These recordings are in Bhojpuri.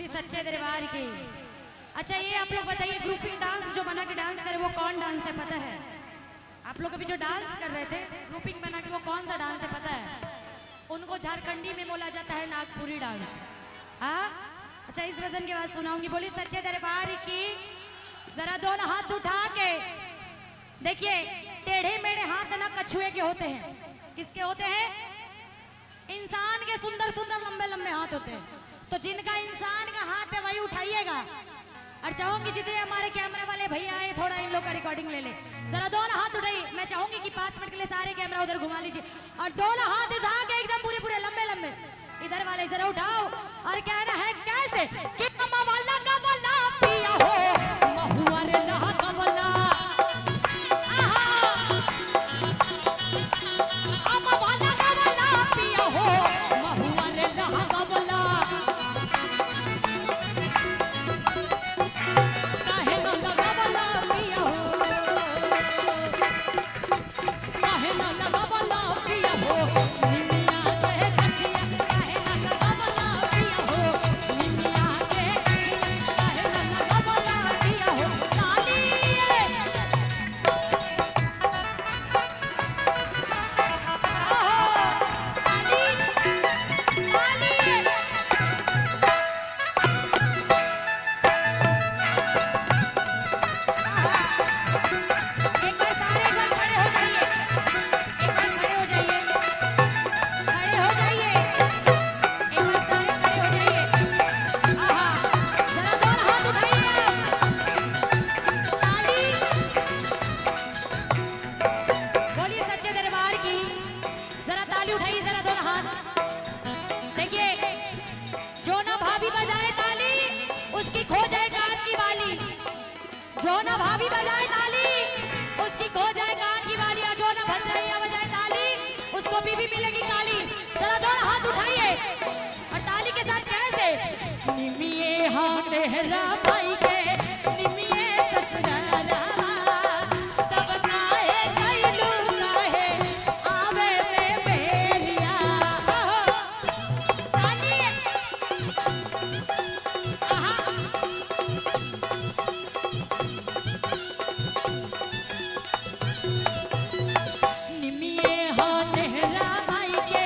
सच्चे दरबार की। अच्छा ये आप लोग बताइए, ग्रुपिंग डांस जो बना के डांस करे वो कौन डांस है पता है? आप लोग अभी जो डांस कर रहे थे ग्रुपिंग बना के, वो कौन सा डांस है पता है? उनको झारखंडी में बोला जाता है नागपुरी डांस। हाँ अच्छा, इस वजन के बाद सुनाऊंगी। बोली सच्चे दरबार की। जरा दोनों हाथ उठा के देखिए, टेढ़े मेढ़े हाथ ना कछुए के होते हैं। किसके होते हैं? इंसान के सुंदर सुंदर लंबे लंबे हाथ होते हैं। तो जिनका इंसान का हाथ है वही उठाइएगा। और चाहूंगी जितने हमारे कैमरा वाले भैया आए, थोड़ा इन लोग का रिकॉर्डिंग ले ले। जरा दोनों हाथ उठाइए। मैं चाहूंगी कि 5 मिनट के लिए सारे कैमरा उधर घुमा लीजिए और दोनों हाथ उठा के एकदम पूरे पूरे लंबे लंबे इधर वाले जरा उठाओ। और कहना है कैसे कि अम्मा वाला का वाला पिया हो, महुआ रे लहा का वाला। अम्मा वाला का वाला पिया हो, महुआ रे लहा का वाला। काहे न लगा वाला पिया हो, काहे न लगा वाला पिया हो, निमिया के कचिया। काहे न लगा वाला पिया हो, निमिया के कचिया। काहे न लगा वाला पिया हो, ताली एक बार सारे एक बार खड़े हो जाइए। एक बार खड़े हो जाइए, खड़े हो जाइए। एक बार सारे खड़े हो जाइए। आहा, जरा दोनों हाथ उठाइए आप। ताली। बोलिए सच्चे दरबार की। जरा ताली उठाइए, जरा दोनों हाथ। देखिए, जो ना भाभी बजाए ताली उसकी खो जाए कान की बाली। जो ना भाभी बजाए ताली उसकी खो जाए कान की बाली। और जो ना भंजैया बजाए ताली उसको बीबी मिलेगी काली। जरा दोनों हाथ उठाइए और ताली के साथ कैसे? निमिये हाँ तेरा भाई के, निमिये ससुराला। तब काहे कैलू काहे आवे में बेरिया। ताली। आहा। निमिये हाँ तेरा भाई के,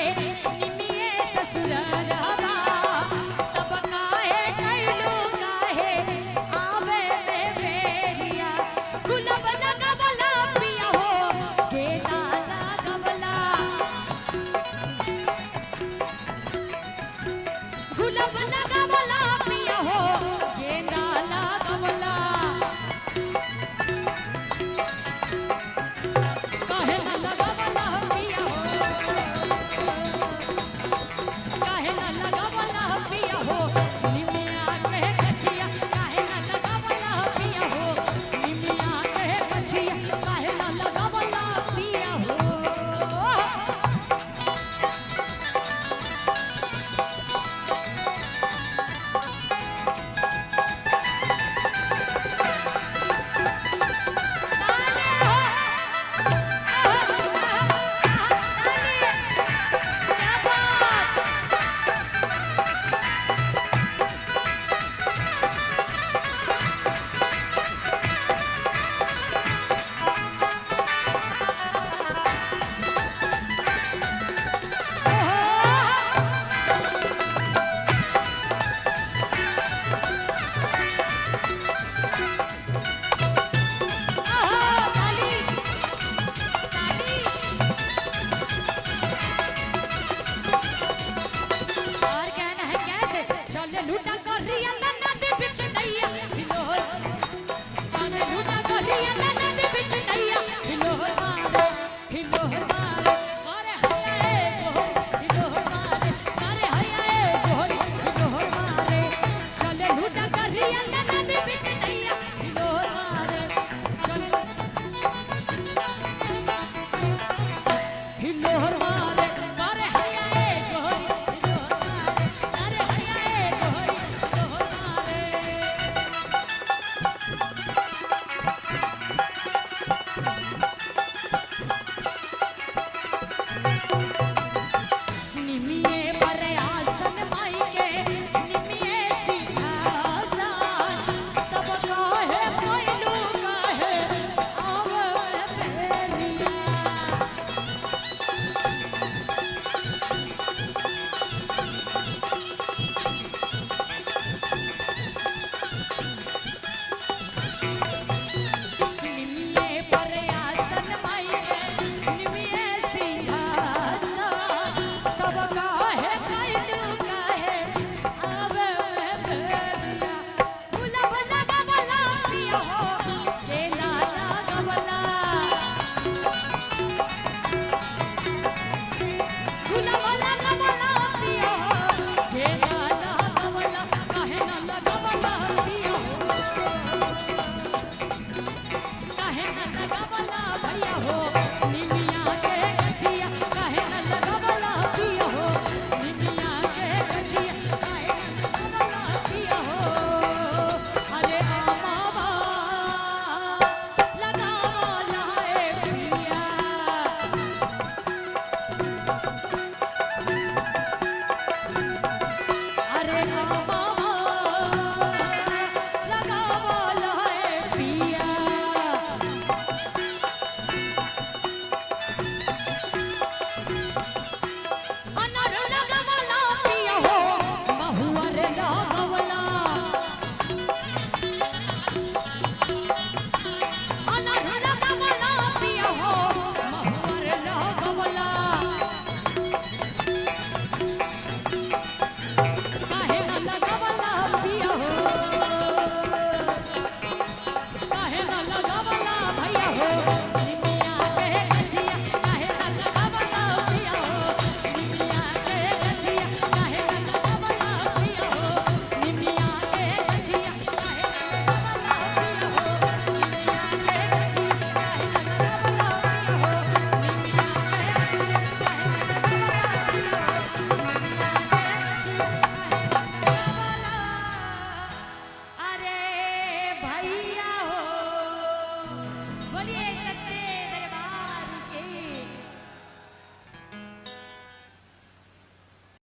निमिये ससुराला। तब काहे कैलू काहे आवे में बेरिया। गुलाब लगा वाला पिया हो, गेंदा लगा वाला। गुलाब लगा वाला पिया हो, गेंदा लगा वाला। लगावला है पिया अनर लगावला पिया हो महुआ रे लगावला अनर लगावला पिया हो महुआ रे लगावला काहे न लगावला पिया हो काहे न लगावला भैया हो निमिया के गछिया काहे न लगावला पिया हो निमिया के गछिया काहे न लगावला पिया हो निमिया के गछिया काहे न लगावला पिया हो निमिया के गछिया काहे न लगावला पिया हो निमिया के गछिया अरे भैया हो बोलिए सच्चे